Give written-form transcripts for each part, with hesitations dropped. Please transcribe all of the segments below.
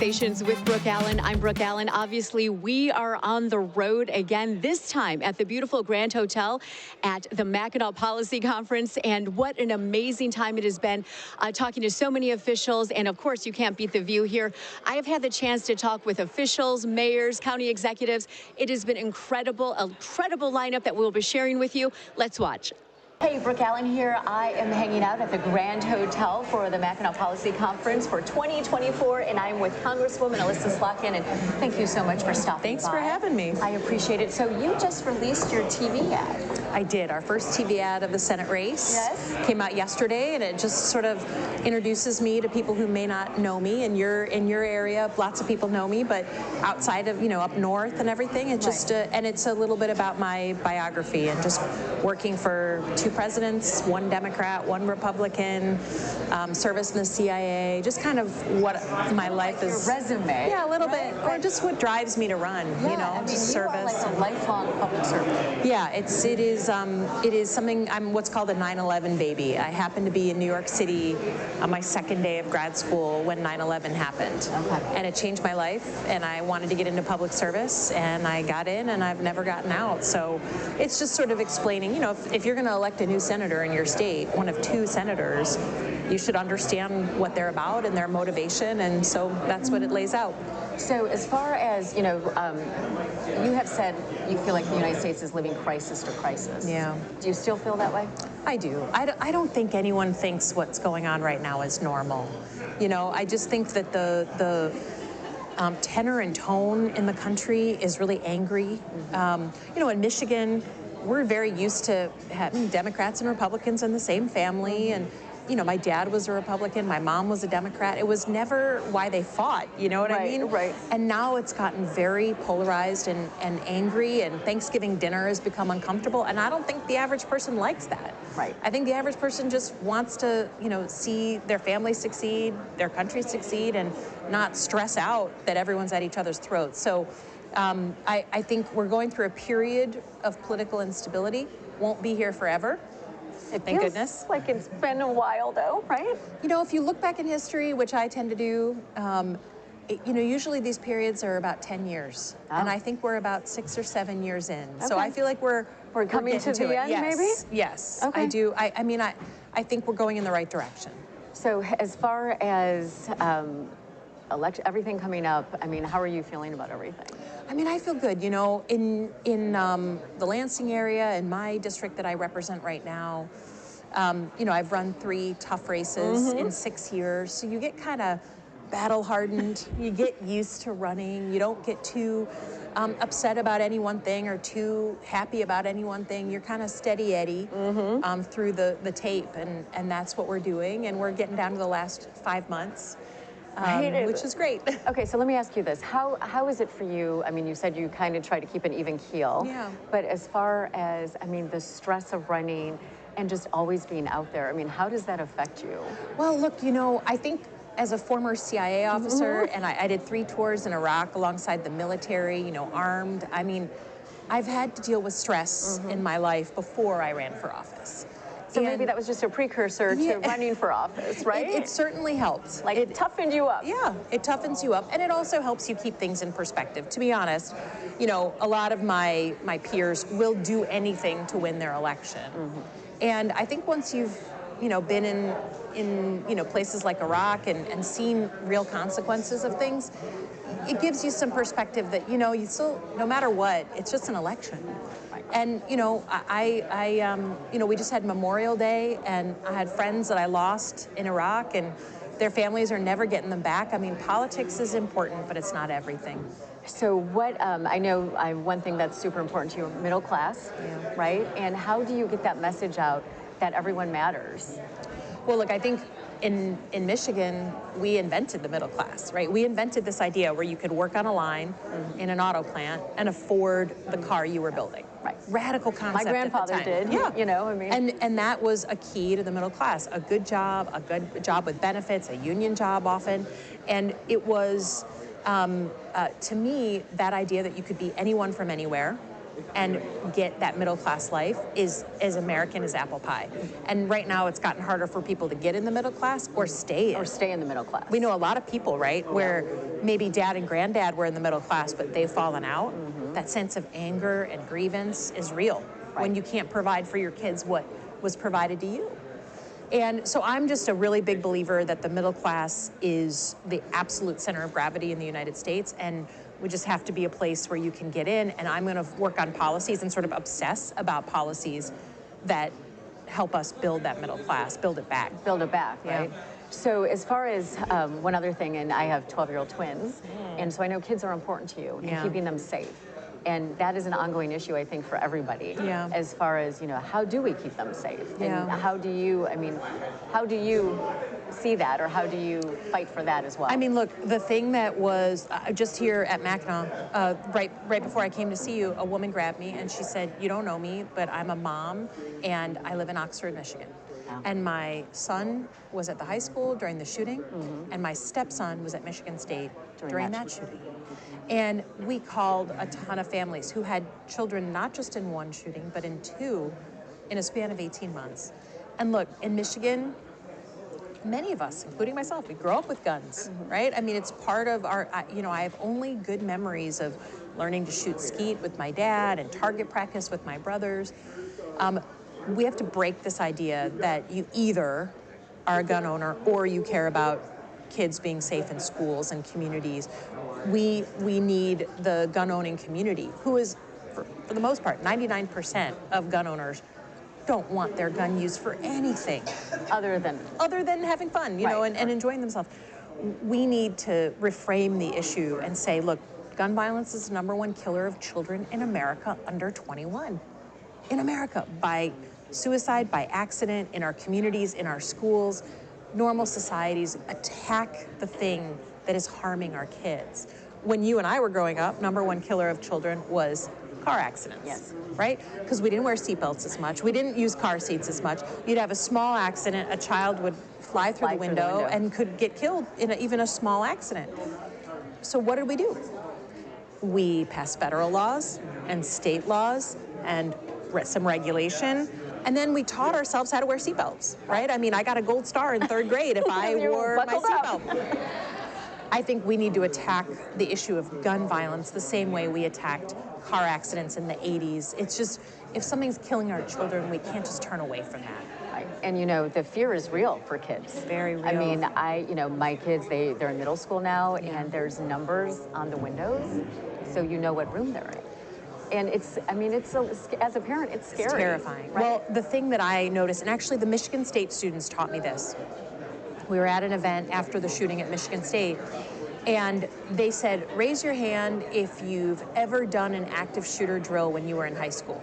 Conversations with Brooke Allen. I'm Brooke Allen. Obviously, we are on the road again, this time at the beautiful Grand Hotel at the Mackinac Policy Conference. And what an amazing time it has been talking to so many officials. And of course, you can't beat the view here. I have had the chance to talk with officials, mayors, county executives. It has been incredible, a credible lineup that we'll be sharing with you. Let's watch. Hey, Brooke Allen here. I am hanging out at the Grand Hotel for the Mackinac Policy Conference for 2024, and I'm with Congresswoman Elissa Slotkin, and thank you so much for stopping by. Thanks for having me. I appreciate it. So you just released your TV ad. I did. Our first TV ad of the Senate race. Yes. Came out yesterday, and it just sort of introduces me to people who may not know me. In your area, lots of people know me, but outside of, up north and everything, it's just, and it's a little bit about my biography and just working for two presidents, one Democrat, one Republican, service in the CIA, just kind of what my life is. Your resume. Yeah, a little bit, or just what drives me to run, just service. You are like a lifelong public servant. Yeah, it is something, I'm what's called a 9/11 baby. I happened to be in New York City on my second day of grad school when 9/11 happened. Okay. And it changed my life, and I wanted to get into public service, and I got in, and I've never gotten out. So it's just sort of explaining, if you're going to elect a new senator in your state, one of two senators, you should understand what they're about and their motivation, and so that's what it lays out. So as far as, you have said you feel like the United States is living crisis to crisis. Yeah. Do you still feel that way? I do. I don't think anyone thinks what's going on right now is normal. I just think that the tenor and tone in the country is really angry. In Michigan, we're very used to having Democrats and Republicans in the same family, and my dad was a Republican, my mom was a Democrat. It was never why they fought, you know what I mean? Right. And now it's gotten very polarized and angry, and Thanksgiving dinner has become uncomfortable, and I don't think the average person likes that. Right. I think the average person just wants to, see their family succeed, their country succeed, and not stress out that everyone's at each other's throats. So I think we're going through a period of political instability. Won't be here forever. Thank goodness. Like it's been a while, though, right? If you look back in history, which I tend to do, usually these periods are about 10 years. Oh. And I think we're about 6 or 7 years in. Okay. So I feel like we're coming to the end, yes. maybe? Yes, okay. I do. I think we're going in the right direction. So as far as everything coming up, how are you feeling about everything? I feel good. In the Lansing area, in my district that I represent right now, I've run 3 tough races in 6 years. So you get kind of battle hardened. You get used to running. You don't get too upset about any one thing or too happy about any one thing. You're kind of steady Eddie through the tape, and that's what we're doing. And we're getting down to the last 5 months. Which is great. Okay, so let me ask you this. How is it for you? You said you kind of try to keep an even keel. Yeah. But as far as, the stress of running and just always being out there, how does that affect you? Well, look, I think as a former CIA officer, and I did 3 tours in Iraq alongside the military, armed. I've had to deal with stress in my life before I ran for office. So maybe that was just a precursor to running for office, right? It certainly helps. It toughened you up. Yeah, it toughens you up, and it also helps you keep things in perspective. To be honest, a lot of my peers will do anything to win their election. And I think once you've, been in places like Iraq and seen real consequences of things, it gives you some perspective that, you still, no matter what, it's just an election. And, we just had Memorial Day, and I had friends that I lost in Iraq, and their families are never getting them back. Politics is important, but it's not everything. So what, I know one thing that's super important to you, middle class, right? And how do you get that message out that everyone matters? Well, look, I think in Michigan, we invented the middle class, right? We invented this idea where you could work on a line in an auto plant and afford the car you were building. Right. Radical concept. My grandfather did. Yeah. And that was a key to the middle class. A good job with benefits, a union job often. And it was, to me, that idea that you could be anyone from anywhere, and get that middle class life is as American as apple pie. And right now it's gotten harder for people to get in the middle class or stay in. Or stay in the middle class. We know a lot of people, right, where maybe dad and granddad were in the middle class, but they've fallen out. That sense of anger and grievance is real when you can't provide for your kids what was provided to you. And so I'm just a really big believer that the middle class is the absolute center of gravity in the United States, and we just have to be a place where you can get in. And I'm going to work on policies and sort of obsess about policies that help us build that middle class, build it back. Build it back, right? So as far as one other thing, and I have 12-year-old twins, and so I know kids are important to you and keeping them safe. And that is an ongoing issue, I think, for everybody. As far as, how do we keep them safe? And how do you, how do you see that, or how do you fight for that as well? I mean, look, the thing that was just here at Mackinac, right before I came to see you, a woman grabbed me and she said, "You don't know me, but I'm a mom and I live in Oxford, Michigan. And my son was at the high school during the shooting, and my stepson was at Michigan State during that shooting." And we called a ton of families who had children not just in one shooting, but in two in a span of 18 months. And look, in Michigan, many of us, including myself, we grow up with guns, right? I mean, it's part of our, I have only good memories of learning to shoot skeet with my dad and target practice with my brothers. We have to break this idea that you either are a gun owner or you care about kids being safe in schools and communities. We need the gun owning community, who is, for the most part, 99% of gun owners don't want their gun used for anything other than having fun, and enjoying themselves. We need to reframe the issue and say, look, gun violence is the #1 killer of children in America under 21. In America, by suicide, by accident, in our communities, in our schools. Normal societies attack the thing that is harming our kids. When you and I were growing up, #1 killer of children was car accidents, right? Because we didn't wear seatbelts as much. We didn't use car seats as much. You'd have a small accident, a child would fly through the window and could get killed in even a small accident. So what did we do? We passed federal laws and state laws and some regulation. And then we taught ourselves how to wear seatbelts, right? I mean, I got a gold star in 3rd grade if I wore my seatbelt. I think we need to attack the issue of gun violence the same way we attacked car accidents in the 80s. It's just, if something's killing our children, we can't just turn away from that. Right. And the fear is real for kids. Very real. I mean, my kids, they're in middle school now, and there's numbers on the windows, so you know what room they're in. And as a parent, it's scary. It's terrifying. Right? Well, the thing that I noticed, and actually the Michigan State students taught me this. We were at an event after the shooting at Michigan State, and they said, raise your hand if you've ever done an active shooter drill when you were in high school.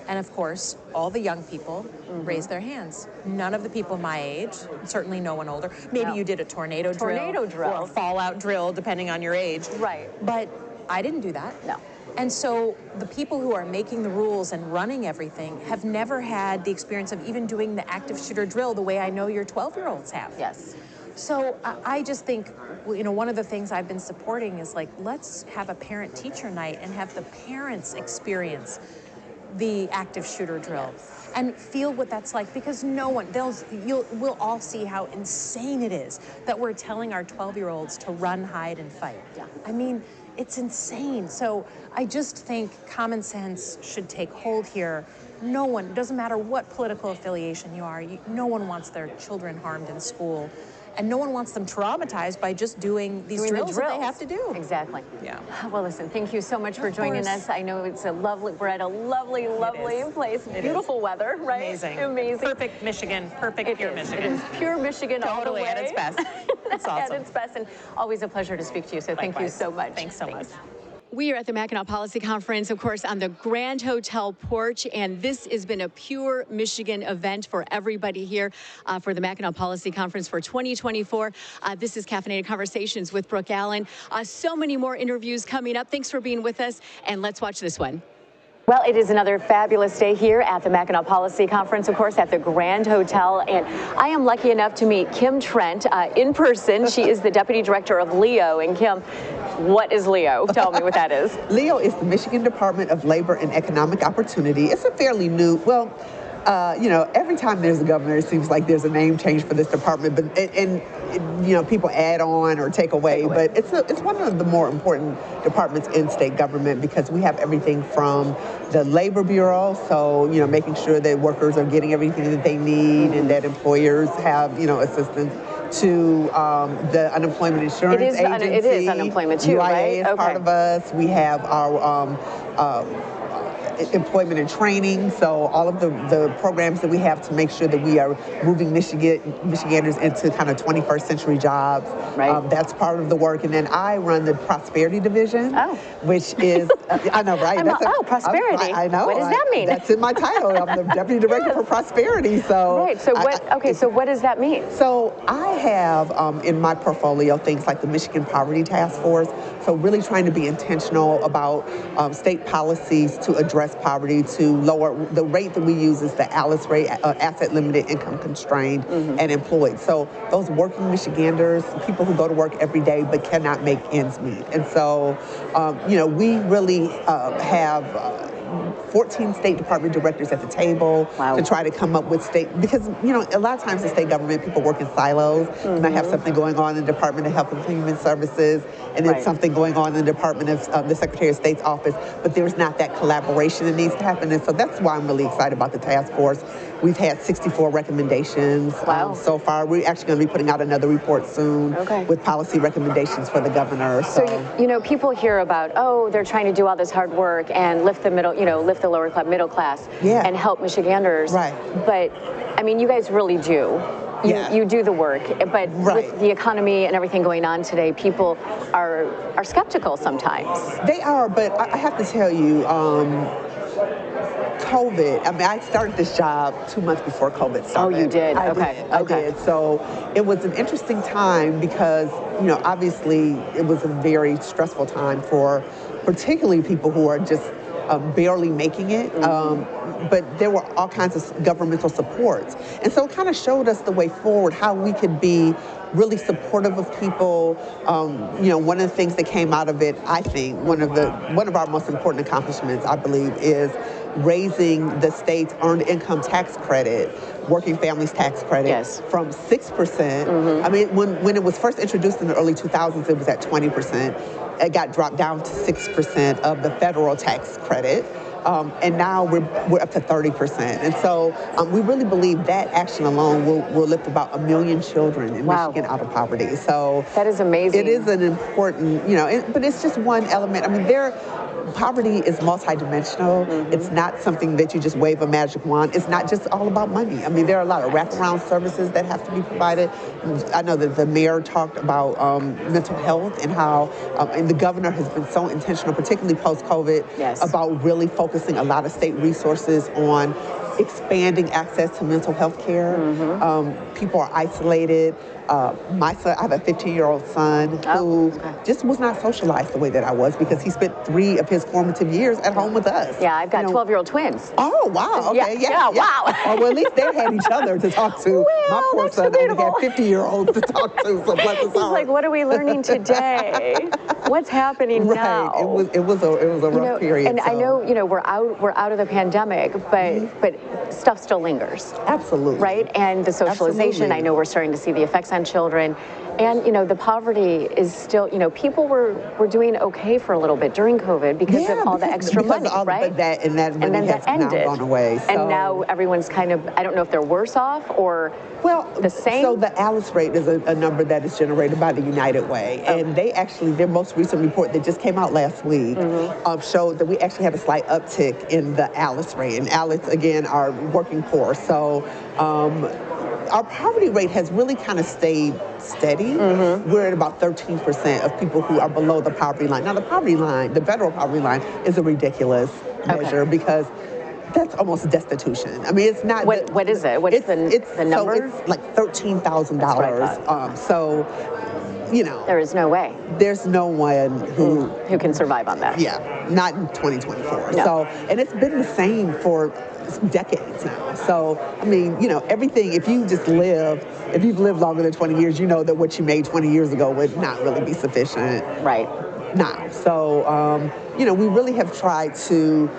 And of course, all the young people raised their hands. None of the people my age, certainly no one older. Maybe you did a tornado drill or a fallout drill, depending on your age. Right. But I didn't do that. No. And so the people who are making the rules and running everything have never had the experience of even doing the active shooter drill the way I know your 12-year-olds have. Yes. So I just think, one of the things I've been supporting is let's have a parent-teacher night and have the parents experience the active shooter drill and feel what that's like, because we'll all see how insane it is that we're telling our 12-year-olds to run, hide, and fight. Yeah. I mean, it's insane. So I just think common sense should take hold here. No one, doesn't matter what political affiliation you are, no one wants their children harmed in school. And no one wants them traumatized by just doing these drills that they have to do. Exactly. Yeah. Well, listen, thank you so much for joining us. I know we're at a lovely place. Beautiful weather, right? Amazing. Perfect Michigan. Perfect pure Michigan. It is pure Michigan all the way. Totally at its best. It's awesome. At its best, and always a pleasure to speak to you. So thank you so much. Thanks so much. We are at the Mackinac Policy Conference, of course, on the Grand Hotel porch, and this has been a pure Michigan event for everybody here for the Mackinac Policy Conference for 2024. This is Caffeinated Conversations with Brooke Allen. So many more interviews coming up. Thanks for being with us, and let's watch this one. Well, it is another fabulous day here at the Mackinac Policy Conference, of course, at the Grand Hotel. And I am lucky enough to meet Kim Trent in person. She is the Deputy Director of LEO. And Kim, what is LEO? Tell me what that is. LEO is the Michigan Department of Labor and Economic Opportunity. It's a fairly new, every time there's a governor, it seems like there's a name change for this department, but people add on or take away. But it's one of the more important departments in state government because we have everything from the Labor Bureau, so making sure that workers are getting everything that they need and that employers have assistance, to the unemployment insurance agency. It is unemployment too, UIA right? is part of us. We have our employment and training, so all of the programs that we have to make sure that we are moving Michiganders into kind of 21st century jobs. Right. That's part of the work. And then I run the Prosperity Division, which is, I know, right? Prosperity. I know. What does that mean? That's in my title. I'm the Deputy Director for Prosperity. So right. So so what does that mean? So I have in my portfolio things like the Michigan Poverty Task Force. So really trying to be intentional about state policies to address poverty, to lower the rate that we use is the ALICE rate, asset limited, income constrained, and employed. So those working Michiganders, people who go to work every day but cannot make ends meet. And so, we really have 14 State Department directors at the table to try to come up with because, a lot of times in state government, people work in silos. And I have something going on in the Department of Health and Human Services, and then something going on in the Department of the Secretary of State's office, but there's not that collaboration that needs to happen. And so that's why I'm really excited about the task force. We've had 64 recommendations so far. We're actually going to be putting out another report soon with policy recommendations for the governor. So, people hear about, they're trying to do all this hard work and lift the lower class, middle class, and help Michiganders. Right. But, I mean, you guys really do. You do the work, but with the economy and everything going on today, people are skeptical sometimes. They are, but I have to tell you, COVID, I started this job 2 months before COVID started. Oh, you did? I did. So it was an interesting time because, obviously it was a very stressful time for particularly people who are just barely making it. But there were all kinds of governmental supports. And so it kind of showed us the way forward, how we could be really supportive of people. One of the things that came out of it, I think, one of our most important accomplishments, I believe, is raising the state's earned income tax credit, working families tax credit, from 6%. I mean, when it was first introduced in the early 2000s, it was at 20%. It got dropped down to 6% of the federal tax credit. And now we're up to 30%. And so we really believe that action alone will lift about 1 million children in Michigan out of poverty. So that is amazing. It is an important, but it's just one element. I mean, poverty is multidimensional. It's not something that you just wave a magic wand. It's not just all about money. I mean, there are a lot of wraparound services that have to be provided. I know that the mayor talked about mental health and how, and the governor has been so intentional, particularly post-COVID, about really focusing a lot of state resources on expanding access to mental health care. People are isolated. My son, I have a 15-year-old son who just was not socialized the way that I was because he spent 3 of his formative years at home with us. Yeah, I've got 12-year-old twins. Oh, wow. Okay. Yeah, wow. Oh, well, at least they had each other to talk to. My poor son only had 50-year-olds to talk to, so bless his heart. He's like, what are we learning today? What's happening now? It was a rough period. And I know, we're out of the pandemic, but stuff still lingers. Absolutely. Right? And the socialization, I know we're starting to see the effects on children. And, the poverty is still, people were doing okay for a little bit during COVID because of all the extra money, right? And that money has now gone away. So. And now everyone's kind of, I don't know if they're worse off or the same. So the ALICE rate is a number that is generated by the United Way. And they actually, their most recent report that just came out last week showed that we actually had a slight uptick in the ALICE rate. And ALICE, again, are working poor. So our poverty rate has really kind of stayed steady. We're at about 13% of people who are below the poverty line. Now, the poverty line, the federal poverty line, is a ridiculous measure because that's almost destitution. I mean, it's not. What is it? What's the number? So it's like $13,000. So There is no way. There's no one who can survive on that. Yeah, not in 2024. No. So, and it's been the same for decades now. So, I mean, everything, if you've lived longer than 20 years, you know that what you made 20 years ago would not really be sufficient. Right. Now. So, we really have tried to,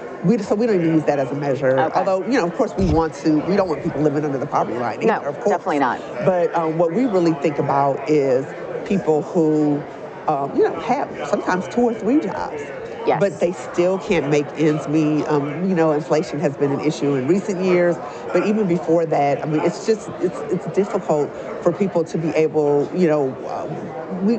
so we don't even use that as a measure. Okay. Although, of course we don't want people living under the poverty line either, No, of course. definitely not. But what we really think about is people who, have sometimes 2 or 3 jobs. Yes. But they still can't make ends meet. Inflation has been an issue in recent years, but even before that, I mean, it's difficult for people to be able,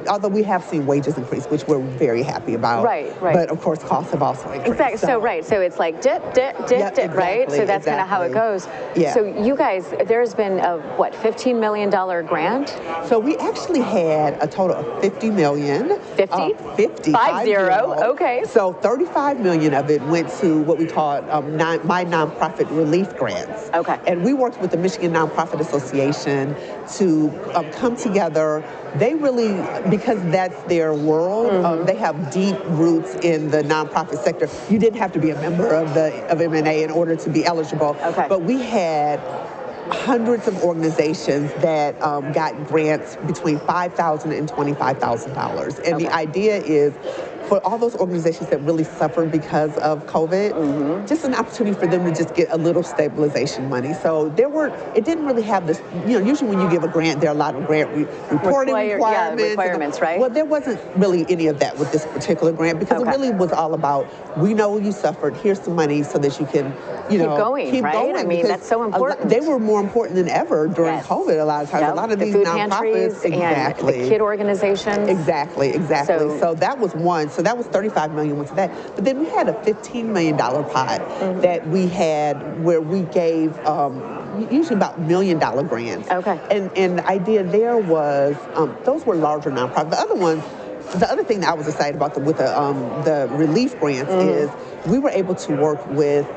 although we have seen wages increase, which we're very happy about. Right. But of course, costs have also increased. Exactly. So it's like dip, exactly, right? So that's kind of how it goes. Yeah. So you guys, there's been a $15 million grant? So we actually had a total of $50 million. 50? 50. 50. Okay. So $35 million of it went to what we call my nonprofit relief grants. Okay. And we worked with the Michigan Nonprofit Association to come together. They really, because that's their world, they have deep roots in the nonprofit sector. You didn't have to be a member of M&A in order to be eligible. Okay. But we had hundreds of organizations that got grants between $5,000 and $25,000. And the idea is for all those organizations that really suffered because of COVID, just an opportunity for them to just get a little stabilization money. So it didn't really have this, usually when you give a grant, there are a lot of grant reporting requirements. Right? Well, there wasn't really any of that with this particular grant because it really was all about, we know you suffered, here's some money so that you can, keep going, right? I mean, that's so important. They were more important than ever during COVID a lot of times. Yep. A lot of the these food nonprofits, and the kid organizations. Exactly. So that was one. So that was $35 million went to that. But then we had a $15 million pot that we had where we gave usually about $1 million grants. Okay. And the idea there was those were larger nonprofits. The other thing that I was excited about with the relief grants is we were able to work with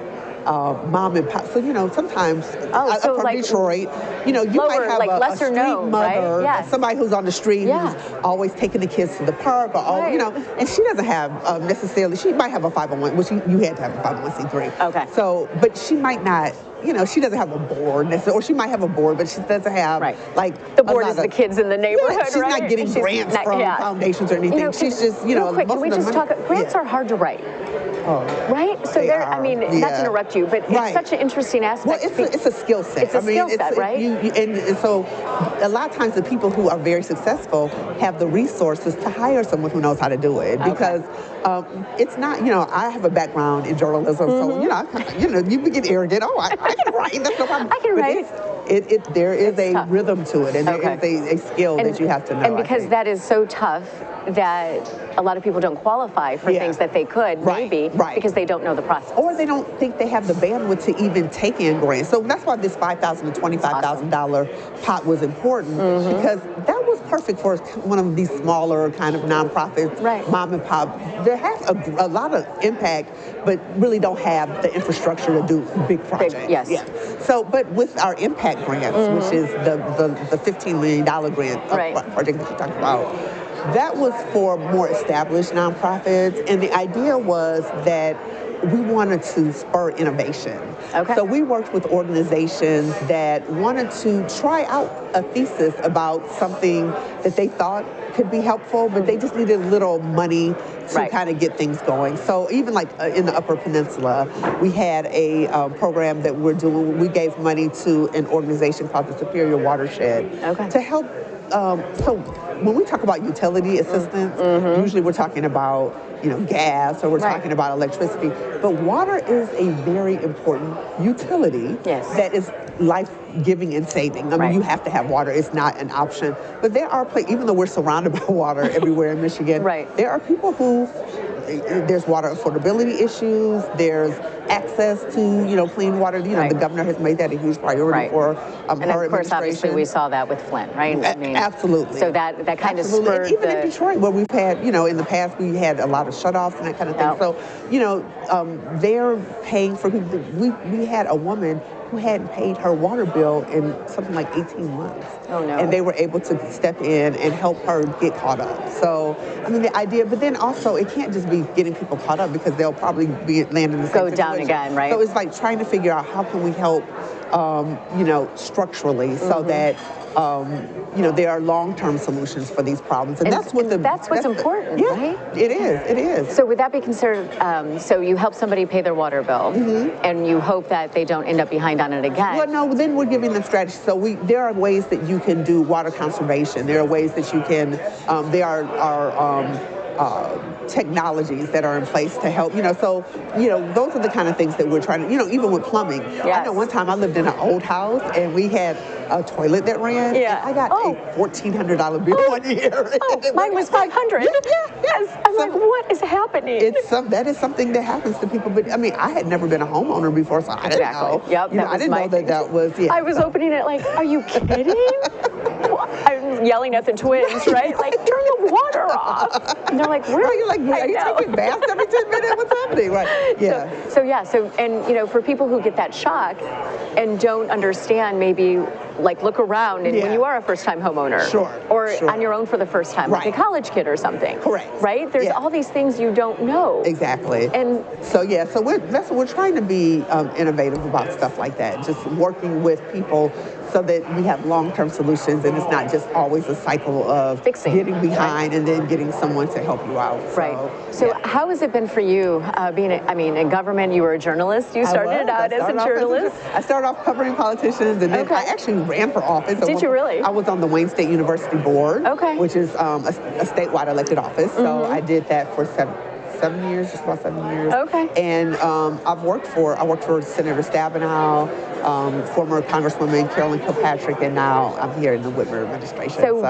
mom and pop. So, sometimes from like Detroit, you might have a street mother, right? somebody who's on the street who's always taking the kids to the park, or and she doesn't have necessarily, she might have a 501, which you had to have a 501c3. Okay. So, but she might not, she doesn't have a board necessarily, or she might have a board, but she doesn't have like the board is the kids in the neighborhood, she's not getting grants from foundations or anything. She's just, real quick, can we just talk? Grants are hard to write. Oh, right? So I mean, not to interrupt you, but it's such an interesting aspect. Well, it's a skill set. It's a skill set, right? And so a lot of times the people who are very successful have the resources to hire someone who knows how to do it because it's not, I have a background in journalism, so, you can get arrogant. Oh, I can write. That's no problem. I can write. There is a tough. rhythm to it, and there is a skill that you have to know. And because that is so tough that a lot of people don't qualify for things that they could, maybe, because they don't know the process. Or they don't think they have the bandwidth to even take in grants. So that's why this $5,000 to $25,000 pot was important because that was perfect for one of these smaller kind of nonprofits, mom and pop. They have a lot of impact, but really don't have the infrastructure to do big projects. So, but with our impact grants, which is the $15 million grant project that you talked about, that was for more established nonprofits, and the idea was that we wanted to spur innovation. Okay. So we worked with organizations that wanted to try out a thesis about something that they thought could be helpful, but they just needed a little money to kind of get things going. So even like in the Upper Peninsula, we had a program that we're doing. We gave money to an organization called the Superior Watershed to help. So when we talk about utility assistance, usually we're talking about gas or we're talking about electricity, but water is a very important utility that is life-giving and saving. I mean, you have to have water. It's not an option. But there are places, even though we're surrounded by water everywhere in Michigan, there are people who, there's water affordability issues, there's access to, clean water. The governor has made that a huge priority for her and of course, obviously, we saw that with Flint, right? I mean, absolutely. So that kind of spurred and even in Detroit, where we've had, in the past, we had a lot of shutoffs and that kind of thing. So, they're paying for people. We had a woman who hadn't paid her water bill in something like 18 months. Oh, no. And they were able to step in and help her get caught up. So, I mean, the idea, but then also it can't just be getting people caught up because they'll probably be land in the same Go situation. down again, right? So it's like trying to figure out how can we help, structurally so that, there are long-term solutions for these problems. And that's what's important, right? It is. So would that be considered, so you help somebody pay their water bill and you hope that they don't end up behind on it again? Well, no, then we're giving them strategies. So there are ways that you can do water conservation. There are ways that you can, there are technologies that are in place to help, so, those are the kind of things that we're trying to, even with plumbing. Yes. I know one time I lived in an old house and we had a toilet that ran. Yeah. And I got a $1,400 bill 1 year. Mine was $500. Yes. I'm like, what is happening? That is something that happens to people. But I mean, I had never been a homeowner before, so I didn't know. Yep, I didn't know that was, I was opening it like, are you kidding? I'm yelling at the twins, right? Like, turn the water off. And they're like, where are you? Like, are you taking baths every 10 minutes? What's happening? Right. Yeah. So, and for people who get that shock and don't understand, maybe like look around and when you are a first-time homeowner, or on your own for the first time, like a college kid or something. Correct. Right? There's all these things you don't know. Exactly. And so we're trying to be innovative about stuff like that. Just working with people so that we have long-term solutions and it's not just always a cycle of fixing, getting behind and then getting someone to help you out. So how has it been for you being, in government? You were a journalist. You started out as a journalist. I started off covering politicians and then I actually ran for office. Did you really? I was on the Wayne State University board, which is a statewide elected office. So I did that for 7 years, just about 7 years. Okay. And I worked for Senator Stabenow, former Congresswoman Carolyn Kilpatrick, and now I'm here in the Whitmer administration. So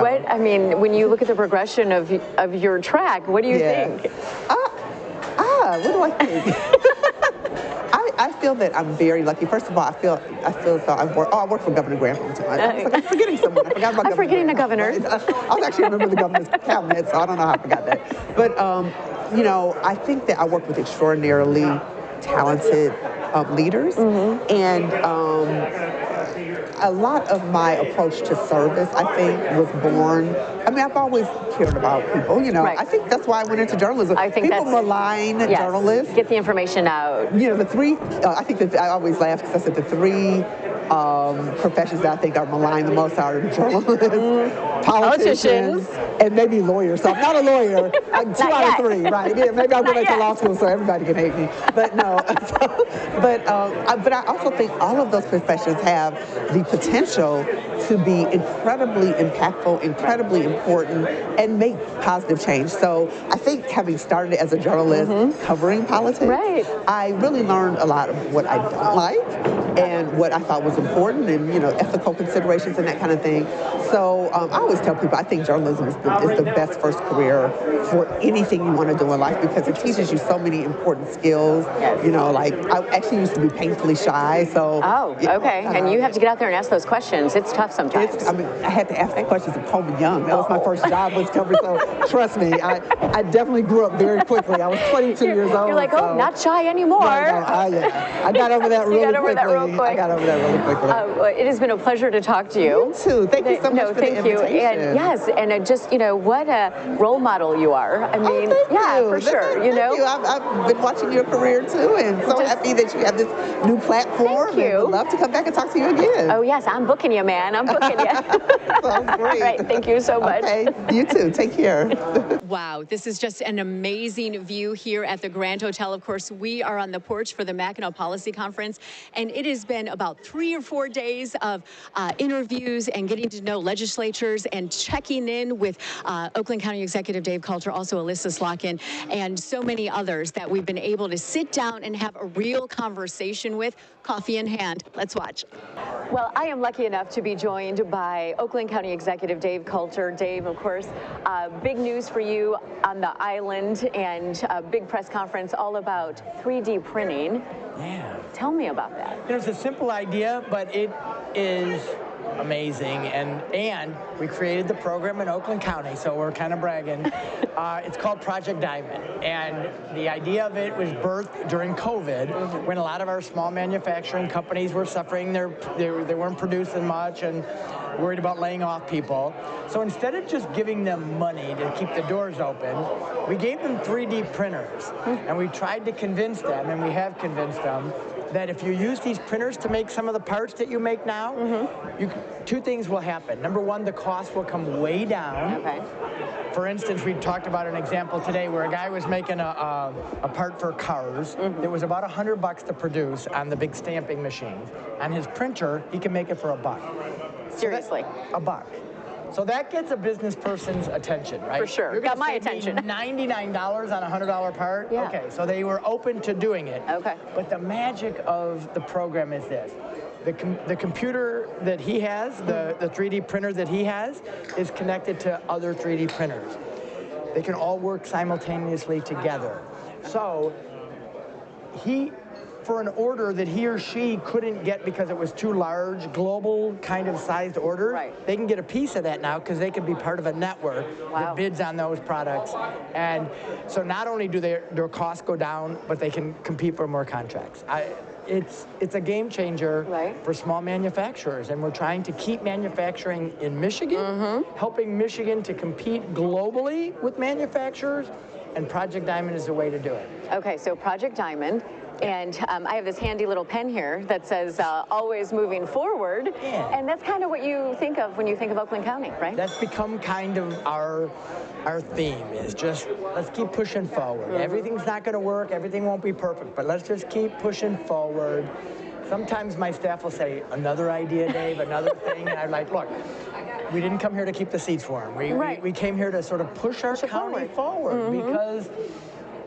when you look at the progression of your track, what do you think? What do I think? I feel that I'm very lucky. First of all, I feel as though I work for Governor Granholm too. I'm forgetting someone. I forgot about I'm forgetting the governor. I was actually a member of the governor's cabinet, so I don't know how I forgot that. But, I think that I work with extraordinarily talented leaders. And a lot of my approach to service, I think, was born. I've always cared about people, I think that's why I went into journalism. I think people malign journalists. Get the information out. The three, I think that I always laugh because I said the three professions that I think are maligned the most are journalists, politicians, and maybe lawyers. So I'm not a lawyer. I'm 2 out of 3, right? Yeah, maybe I'll go back to law school so everybody can hate me. But no. But I also think all of those professions have the potential to be incredibly impactful, incredibly important, and make positive change. So I think having started as a journalist covering politics, I really learned a lot of what I don't like and what I thought was important and, ethical considerations and that kind of thing. So I always tell people I think journalism is the best first career for anything you want to do in life because it teaches you so many important skills. Like I actually used to be painfully shy. So and you have to get out there and ask those questions. It's tough sometimes. I had to ask the questions of Coleman Young. That was my first job was covering. So trust me, I definitely grew up very quickly. I was 22 years old. You're like, not shy anymore. I got over that really quickly. I got over that really quickly. It has been a pleasure to talk to you. You too. Thank you so much for the invitation. And just what a role model you are. For sure. Thank you. I've been watching your career too, and so happy that you have this new platform. Thank you. I'd love to come back and talk to you again. Oh yes, I'm booking you, man. I'm booking you. Sounds great. All right. Thank you so much. Okay. You too. Take care. Wow, this is just an amazing view here at the Grand Hotel. Of course, we are on the porch for the Mackinac Policy Conference, and it has been about 3 or 4 days of interviews and getting to know legislatures and checking in with Oakland County Executive Dave Coulter, also Elissa Slotkin, and so many others that we've been able to sit down and have a real conversation with, coffee in hand. Let's watch. Well, I am lucky enough to be joined by Oakland County Executive Dave Coulter. Dave, of course, big news for you on the island and a big press conference all about 3D printing. Yeah. Tell me about that. It's a simple idea, but it is amazing, and we created the program in Oakland County, so we're kind of bragging. It's called Project Diamond, and the idea of it was birthed during COVID, when a lot of our small manufacturing companies were suffering. They weren't producing much and worried about laying off people. So instead of just giving them money to keep the doors open, we gave them 3D printers, and we tried to convince them, and we have convinced them, that if you use these printers to make some of the parts that you make now, two things will happen. Number one, the cost will come way down. Okay. For instance, we talked about an example today where a guy was making a part for cars. It was about $100 to produce on the big stamping machines. On his printer, he can make it for $1. Seriously. $1. So that gets a business person's attention, right? For sure. You're Got gonna my save me attention. $99 on a $100 part? Yeah. Okay, so they were open to doing it. Okay. But the magic of the program is this. The computer that he has, the 3D printer that he has, is connected to other 3D printers. They can all work simultaneously together. So for an order that he or she couldn't get because it was too large, global kind of sized order, Right. they can get a piece of that now because they can be part of a network that bids on those products. And so not only do their costs go down, but they can compete for more contracts. It's a game changer for small manufacturers, and we're trying to keep manufacturing in Michigan, helping Michigan to compete globally with manufacturers, and Project Diamond is the way to do it. Okay, so Project Diamond. And I have this handy little pen here that says always moving forward. Yeah. And that's kind of what you think of when you think of Oakland County, right? That's become kind of our theme, is just let's keep pushing forward. Everything's not going to work. Everything won't be perfect, but let's just keep pushing forward. Sometimes my staff will say, another idea, Dave, another thing. And I'm like, look, we didn't come here to keep the seats warm. We came here to sort of push our county forward because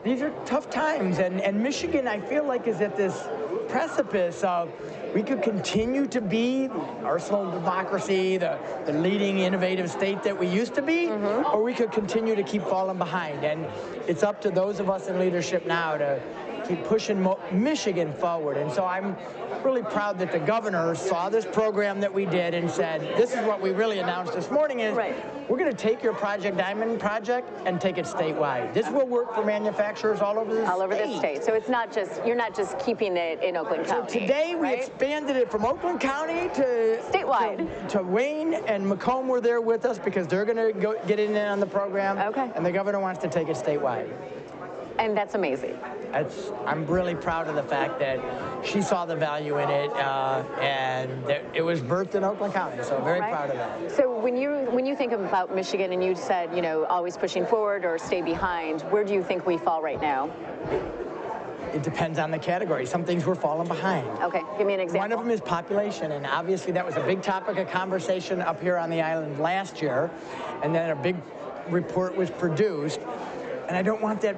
these are tough times, and Michigan, I feel like, is at this precipice of we could continue to be arsenal democracy, the leading innovative state that we used to be, or we could continue to keep falling behind. And it's up to those of us in leadership now to keep pushing Michigan forward. And so I'm really proud that the governor saw this program that we did and said, this is what we really announced this morning is we're going to take your Project Diamond project and take it statewide. This will work for manufacturers all over the state. All over the state. So it's not just, you're not just keeping it in Oakland County. So today we expanded it from Oakland County to statewide. To Wayne and Macomb were there with us because they're going to go get in on the program. Okay. And the governor wants to take it statewide. And that's amazing. I'm really proud of the fact that she saw the value in it, and that it was birthed in Oakland County. So very proud of that. So when you think about Michigan, and you said, you know, always pushing forward or stay behind, where do you think we fall right now? It depends on the category. Some things we're falling behind. Okay, give me an example. One of them is population, and obviously that was a big topic of conversation up here on the island last year, and then a big report was produced, and I don't want that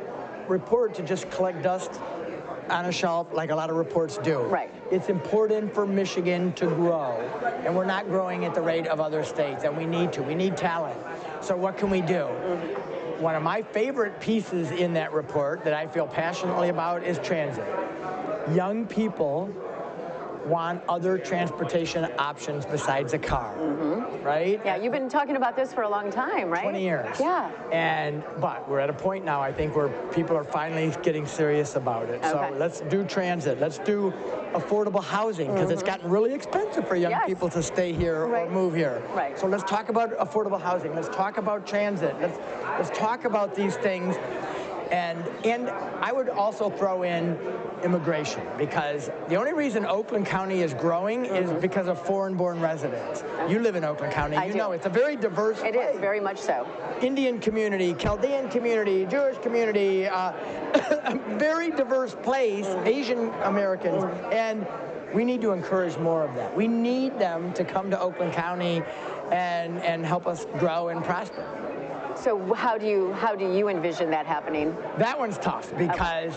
report to just collect dust on a shelf like a lot of reports do. Right. It's important for Michigan to grow, and we're not growing at the rate of other states, and we need to. We need talent. So what can we do? One of my favorite pieces in that report that I feel passionately about is transit. Young people want other transportation options besides a car, right? Yeah, you've been talking about this for a long time, right? 20 years. Yeah. But we're at a point now, I think, where people are finally getting serious about it. Okay. So let's do transit. Let's do affordable housing, because it's gotten really expensive for young people to stay here or move here. Right. So let's talk about affordable housing. Let's talk about transit. Let's talk about these things. And I would also throw in immigration, because the only reason Oakland County is growing is because of foreign-born residents. You live in Oakland County. I do. Know it's a very diverse place. It is, very much so. Indian community, Chaldean community, Jewish community, a very diverse place, Asian Americans, and we need to encourage more of that. We need them to come to Oakland County and help us grow and prosper. So how do you envision that happening? That one's tough because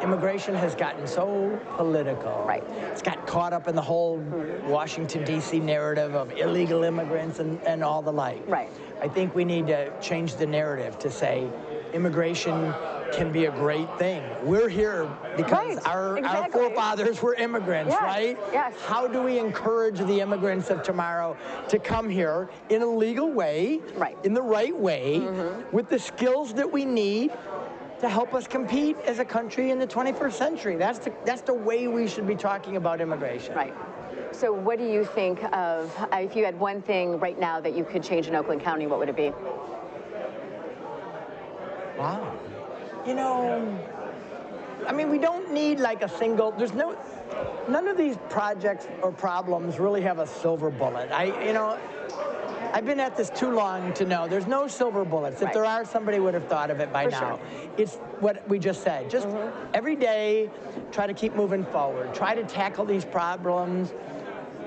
immigration has gotten so political. Right. It's got caught up in the whole Washington, D.C. narrative of illegal immigrants and all the like. Right. I think we need to change the narrative to say immigration can be a great thing. We're here because our forefathers were immigrants, right? Yes. How do we encourage the immigrants of tomorrow to come here in a legal way, in the right way, with the skills that we need to help us compete as a country in the 21st century? That's the way we should be talking about immigration. Right. So what do you think of, if you had one thing right now that you could change in Oakland County, what would it be? Wow. You know, I mean, we don't need like a single, none of these projects or problems really have a silver bullet. I've been at this too long to know there's no silver bullets. If there are, somebody would have thought of it by now. Sure. It's what we just said. Just every day, try to keep moving forward. Try to tackle these problems.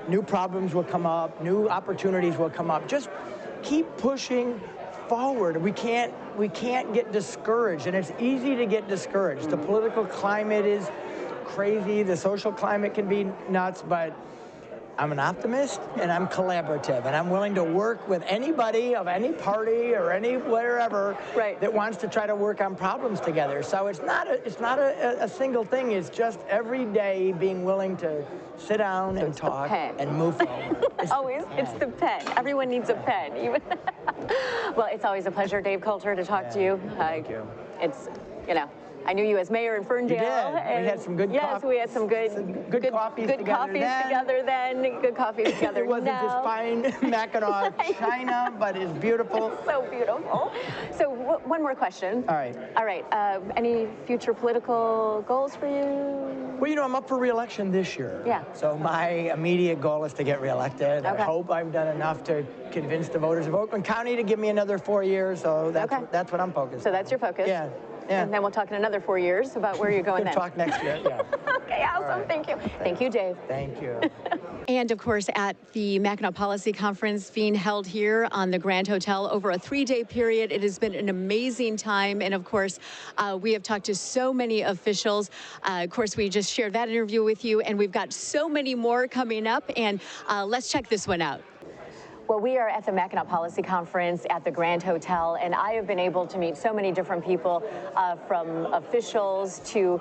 New problems will come up. New opportunities will come up. Just keep pushing forward. We can't get discouraged, and it's easy to get discouraged. The political climate is crazy. The social climate can be nuts, but I'm an optimist and I'm collaborative, and I'm willing to work with anybody of any party or any wherever that wants to try to work on problems together. So it's not a single thing. It's just every day being willing to sit down and talk and move forward. It's the pen. Everyone needs a pen. Even well, it's always a pleasure, Dave Coulter, to talk to you. Thank you. It's, I knew you as mayor in Ferndale. You did. And we had some good coffee. Yes, we had some good coffees good together coffees then. Together then. Good coffees together It wasn't now. just fine Mackinac China, but it's beautiful. It's so beautiful. So one more question. All right. All right. Any future political goals for you? Well, I'm up for re-election this year. Yeah. So my immediate goal is to get re-elected. Okay. I hope I've done enough to convince the voters of Oakland County to give me another 4 years. So that's what I'm focused on. So that's your focus. Yeah. Yeah. And then we'll talk in another 4 years about where you're going We'll then. talk next year. Yeah. Okay, awesome. Right. Thank you. Thank you, Dave. Thank you. And of course, at the Mackinac Policy Conference being held here on the Grand Hotel over a 3-day period, it has been an amazing time. And of course, we have talked to so many officials. Of course, we just shared that interview with you, and we've got so many more coming up. And let's check this one out. Well, we are at the Mackinac Policy Conference at the Grand Hotel, and I have been able to meet so many different people, from officials to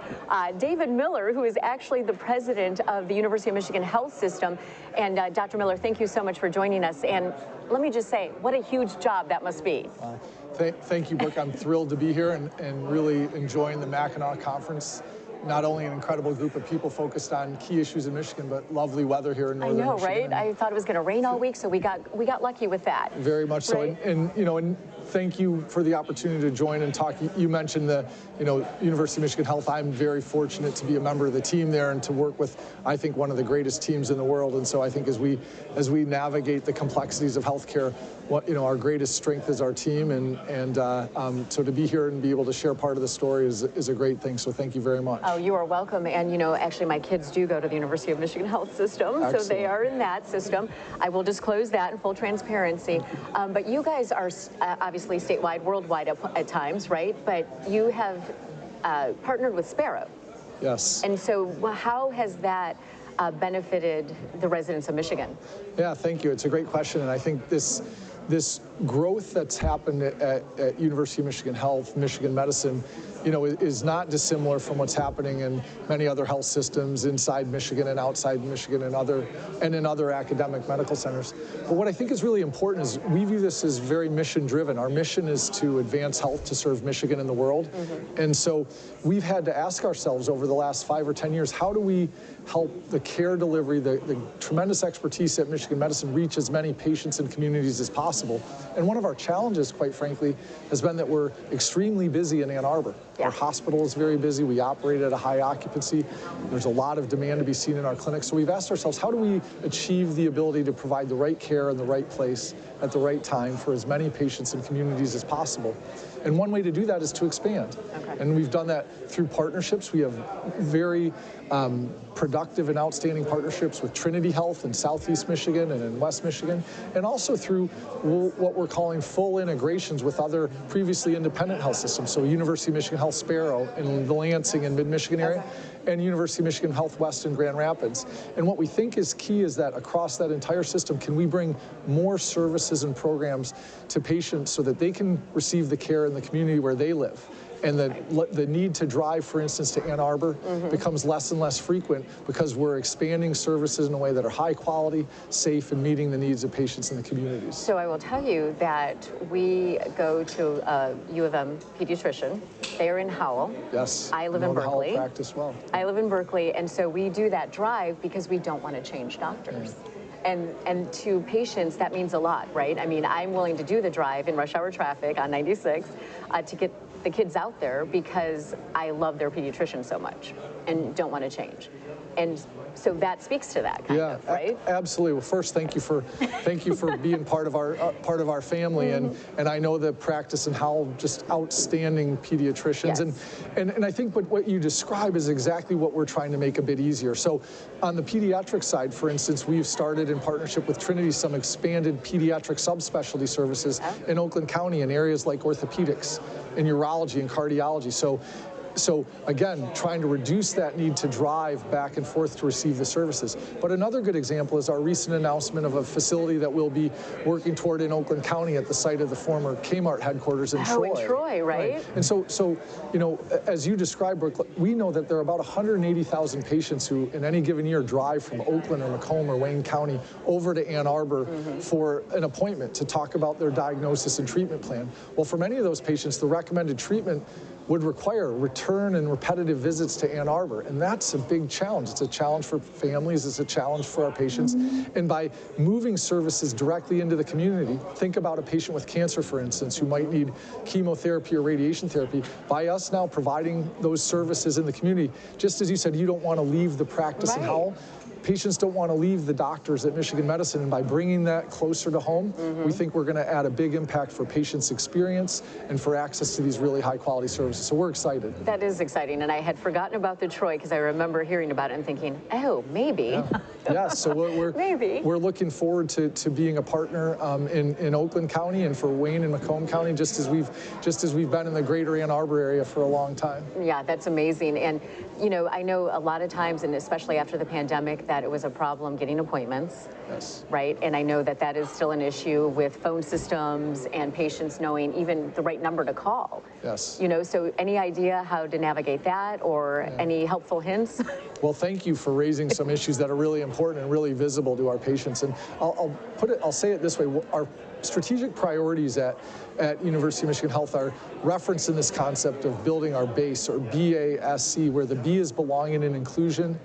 David Miller, who is actually the president of the University of Michigan Health System. And Dr. Miller, thank you so much for joining us. And let me just say, what a huge job that must be. Thank you, Brooke. I'm thrilled to be here and really enjoying the Mackinac Conference. Not only an incredible group of people focused on key issues in Michigan, but lovely weather here in northern Michigan. I know, right? I thought it was going to rain all week, so we got lucky with that. Very much so. Right? And thank you for the opportunity to join and talk. You mentioned the University of Michigan Health. I'm very fortunate to be a member of the team there and to work with, I think, one of the greatest teams in the world. And so I think as we navigate the complexities of healthcare, our greatest strength is our team, and so to be here and be able to share part of the story is a great thing. So thank you very much. Oh, you are welcome. And actually, my kids do go to the University of Michigan Health System, Excellent. So they are in that system. I will disclose that in full transparency. But you guys are obviously statewide, worldwide at times, right? But you have partnered with Sparrow. Yes. And so how has that benefited the residents of Michigan? Yeah, thank you. It's a great question, and I think this growth that's happened at University of Michigan Health, Michigan Medicine, is not dissimilar from what's happening in many other health systems inside Michigan and outside Michigan and in other academic medical centers. But what I think is really important is we view this as very mission driven. Our mission is to advance health to serve Michigan and the world. And so we've had to ask ourselves over the last 5 or 10 years, how do we help the care delivery, the tremendous expertise at Michigan Medicine reach as many patients and communities as possible? And one of our challenges, quite frankly, has been that we're extremely busy in Ann Arbor. Yeah. Our hospital is very busy. We operate at a high occupancy. There's a lot of demand to be seen in our clinics. So we've asked ourselves, how do we achieve the ability to provide the right care in the right place at the right time for as many patients and communities as possible? And one way to do that is to expand. Okay. And we've done that through partnerships. We have very productive and outstanding partnerships with Trinity Health in Southeast Michigan and in West Michigan, and also through what we're calling full integrations with other previously independent health systems. So University of Michigan Health Sparrow in the Lansing and Mid-Michigan area, and University of Michigan Health West in Grand Rapids. And what we think is key is that across that entire system, can we bring more services and programs to patients so that they can receive the care in the community where they live? and the need to drive, for instance, to Ann Arbor becomes less and less frequent because we're expanding services in a way that are high quality, safe, and meeting the needs of patients in the communities. So I will tell you that we go to a U of M pediatrician. They are in Howell. Yes. I live in Berkeley. Howell practice well. I live in Berkeley, and so we do that drive because we don't want to change doctors. And to patients, that means a lot, right? I mean, I'm willing to do the drive in rush hour traffic on 96 to get the kids out there because I love their pediatrician so much and don't want to change. And so that speaks to that kind of, right? Absolutely. Well, first, thank you for being part of our family, and I know the practice and how just outstanding pediatricians, and I think what you describe is exactly what we're trying to make a bit easier. So, on the pediatric side, for instance, we've started in partnership with Trinity some expanded pediatric subspecialty services in Oakland County in areas like orthopedics and urology and cardiology. So again, trying to reduce that need to drive back and forth to receive the services. But another good example is our recent announcement of a facility that we'll be working toward in Oakland County at the site of the former Kmart headquarters in Troy. Oh, in Troy, right? And so, you know, as you described, Brooke, we know that there are about 180,000 patients who in any given year drive from Oakland or Macomb or Wayne County over to Ann Arbor for an appointment to talk about their diagnosis and treatment plan. Well, for many of those patients, the recommended treatment would require return and repetitive visits to Ann Arbor, and that's a big challenge. It's a challenge for families, it's a challenge for our patients, and by moving services directly into the community, think about a patient with cancer, for instance, who might need chemotherapy or radiation therapy. By us now providing those services in the community, just as you said, you don't want to leave the practice in Howell. Patients don't want to leave the doctors at Michigan Medicine, and by bringing that closer to home, we think we're going to add a big impact for patients' experience and for access to these really high-quality services. So we're excited. That is exciting, and I had forgotten about the Troy because I remember hearing about it and thinking, oh, maybe. Yes, so we're looking forward to being a partner in Oakland County and for Wayne and Macomb County, just as we've been in the greater Ann Arbor area for a long time. Yeah, that's amazing. And you know, I know a lot of times, and especially after the pandemic, that it was a problem getting appointments. Yes. Right, and I know that that is still an issue with phone systems and patients knowing even the right number to call. Yes. You know, so any idea how to navigate that, or any helpful hints? Well, thank you for raising some issues that are really important and really visible to our patients. And I'll say it this way: our strategic priorities at University of Michigan Health are referenced in this concept of building our base, or BASC, where the B is belonging and inclusion,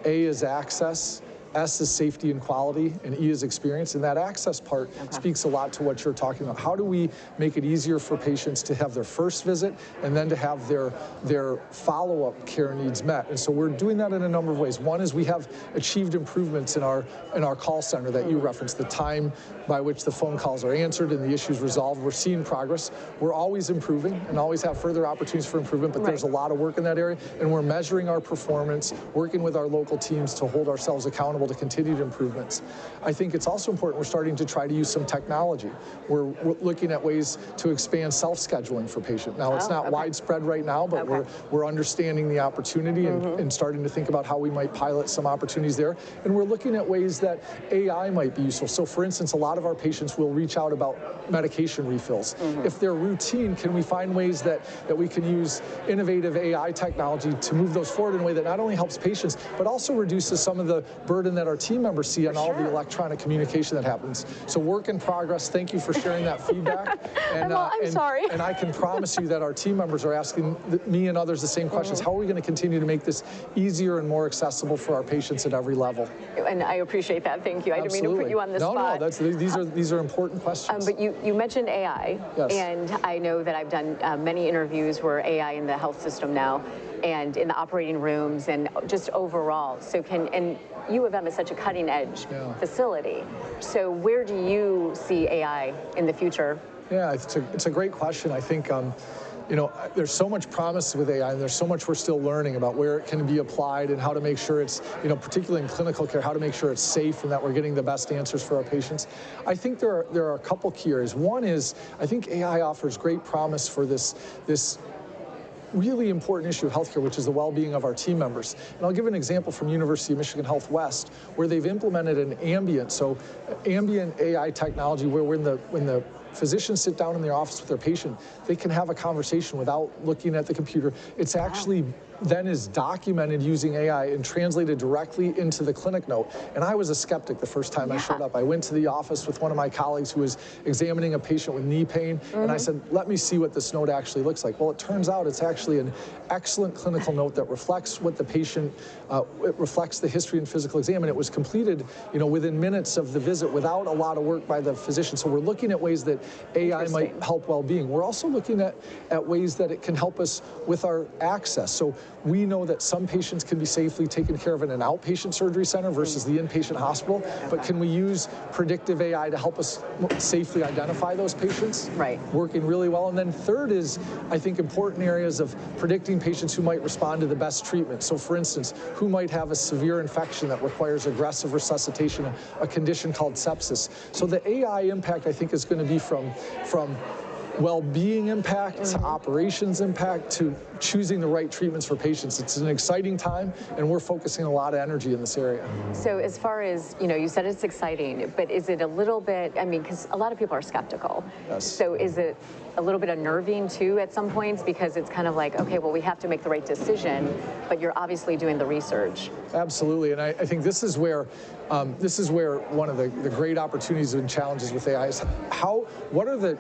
A is access, S is safety and quality, and E is experience. And that access part speaks a lot to what you're talking about. How do we make it easier for patients to have their first visit and then to have their follow-up care needs met? And so we're doing that in a number of ways. One is we have achieved improvements in our call center that you referenced, the time by which the phone calls are answered and the issues resolved. We're seeing progress. We're always improving and always have further opportunities for improvement, but there's a lot of work in that area, and we're measuring our performance, working with our local teams to hold ourselves accountable to continued improvements. I think it's also important we're starting to try to use some technology. We're looking at ways to expand self-scheduling for patients. Now, it's not widespread right now, but we're understanding the opportunity and starting to think about how we might pilot some opportunities there. And we're looking at ways that AI might be useful. So, for instance, a lot of our patients will reach out about medication refills. If they're routine, can we find ways that we can use innovative AI technology to move those forward in a way that not only helps patients, but also reduces some of the burden that our team members see on all the electronic communication that happens. So work in progress. Thank you for sharing that feedback. And, I'm sorry. And I can promise you that our team members are asking me and others the same questions. How are we going to continue to make this easier and more accessible for our patients at every level? And I appreciate that. Thank you. I didn't mean to put you on the spot. No, these are important questions. But you mentioned AI, and I know that I've done many interviews where AI in the health system now, and in the operating rooms, and just overall. So and U of M is such a cutting-edge facility. So where do you see AI in the future? Yeah, it's a great question. I think you know, there's so much promise with AI, and there's so much we're still learning about where it can be applied and how to make sure it's, you know, particularly in clinical care, how to make sure it's safe and that we're getting the best answers for our patients. I think there are a couple key areas. One is, I think AI offers great promise for this really important issue of healthcare, which is the well-being of our team members. And I'll give an example from University of Michigan Health West, where they've implemented an ambient AI technology, where when the physicians sit down in their office with their patient, they can have a conversation without looking at the computer. It's actually then is documented using AI and translated directly into the clinic note. And I was a skeptic the first time I showed up. I went to the office with one of my colleagues who was examining a patient with knee pain, and I said, let me see what this note actually looks like. Well, it turns out it's actually an excellent clinical note that reflects what the patient, it reflects the history and physical exam, and it was completed, within minutes of the visit without a lot of work by the physician. So we're looking at ways that AI might help well-being. We're also looking at ways that it can help us with our access. So we know that some patients can be safely taken care of in an outpatient surgery center versus the inpatient hospital, but can we use predictive AI to help us safely identify those patients? Right. Working really well. And then third is, I think, important areas of predicting patients who might respond to the best treatment. So for instance, who might have a severe infection that requires aggressive resuscitation, a condition called sepsis. So the AI impact, I think, is going to be from well-being impact to operations impact to choosing the right treatments for patients. It's an exciting time, and we're focusing a lot of energy in this area. So as far as, you said it's exciting, but is it a little bit, because a lot of people are skeptical. Yes. So is it a little bit unnerving too at some points, because it's kind of like, okay, well, we have to make the right decision, but you're obviously doing the research. Absolutely, and I think this is where one of the great opportunities and challenges with AI is what are the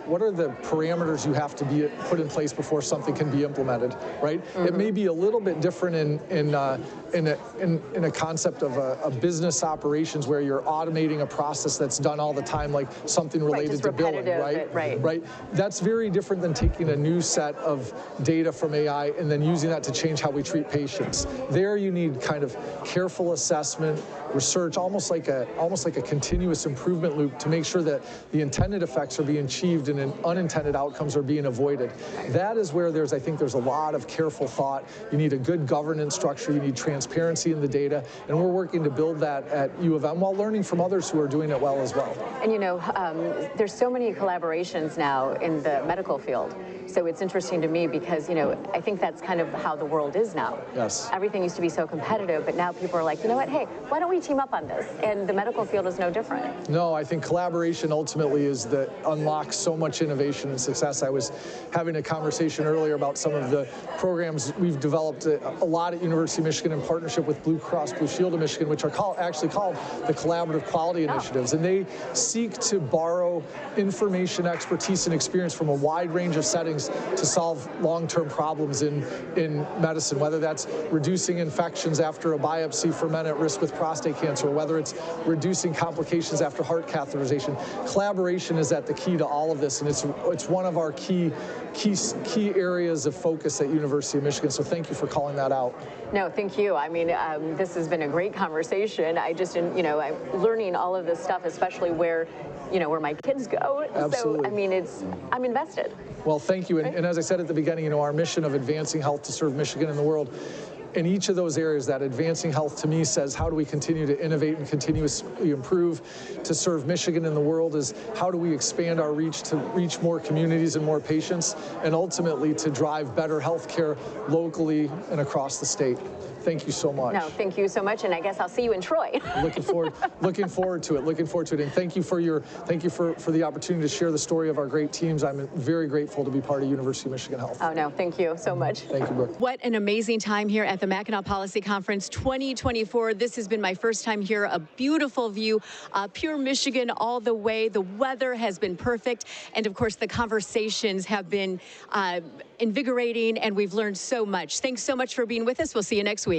parameters you have to be put in place before something can be implemented, right? It may be a little bit different in a concept of a business operations where you're automating a process that's done all the time, like something related to billing, right? Right. That's very different than taking a new set of data from AI and then using that to change how we treat patients. There you need kind of careful assessment, research, almost like a continuous improvement loop to make sure that the intended effects are being achieved and unintended outcomes are being avoided. That is where I think there's a lot of careful thought. You need a good governance structure, you need transparency in the data, and we're working to build that at U of M while learning from others who are doing it well as well. And there's so many collaborations now in the medical field. So it's interesting to me because, I think that's kind of how the world is now. Yes. Everything used to be so competitive, but now people are like, you know what, hey, why don't we team up on this? And the medical field is no different. No, I think collaboration ultimately is that unlocks so much innovation and success. I was having a conversation earlier about some of the programs we've developed a lot at University of Michigan in partnership with Blue Cross Blue Shield of Michigan, which are actually called the Collaborative Quality Initiatives. And they seek to borrow information, expertise, and experience from a wide range of settings to solve long-term problems in medicine, whether that's reducing infections after a biopsy for men at risk with prostate cancer, or whether it's reducing complications after heart catheterization. Collaboration is at the key to all of this, and it's one of our key areas of focus at University of Michigan, so thank you for calling that out. No, thank you. This has been a great conversation. I'm learning all of this stuff, especially where my kids go. Absolutely. So, I'm invested. Well, thank you. And as I said at the beginning, our mission of advancing health to serve Michigan and the world, in each of those areas, that advancing health to me says, how do we continue to innovate and continuously improve to serve Michigan and the world is how do we expand our reach to reach more communities and more patients, and ultimately to drive better health care locally and across the state. Thank you so much. No, thank you so much, and I guess I'll see you in Troy. Looking forward to it. And thank you for the opportunity to share the story of our great teams. I'm very grateful to be part of University of Michigan Health. Oh no, thank you so much. Thank you, Brooke. What an amazing time here at the Mackinac Policy Conference 2024. This has been my first time here. A beautiful view, pure Michigan all the way. The weather has been perfect, and of course the conversations have been invigorating, and we've learned so much. Thanks so much for being with us. We'll see you next week.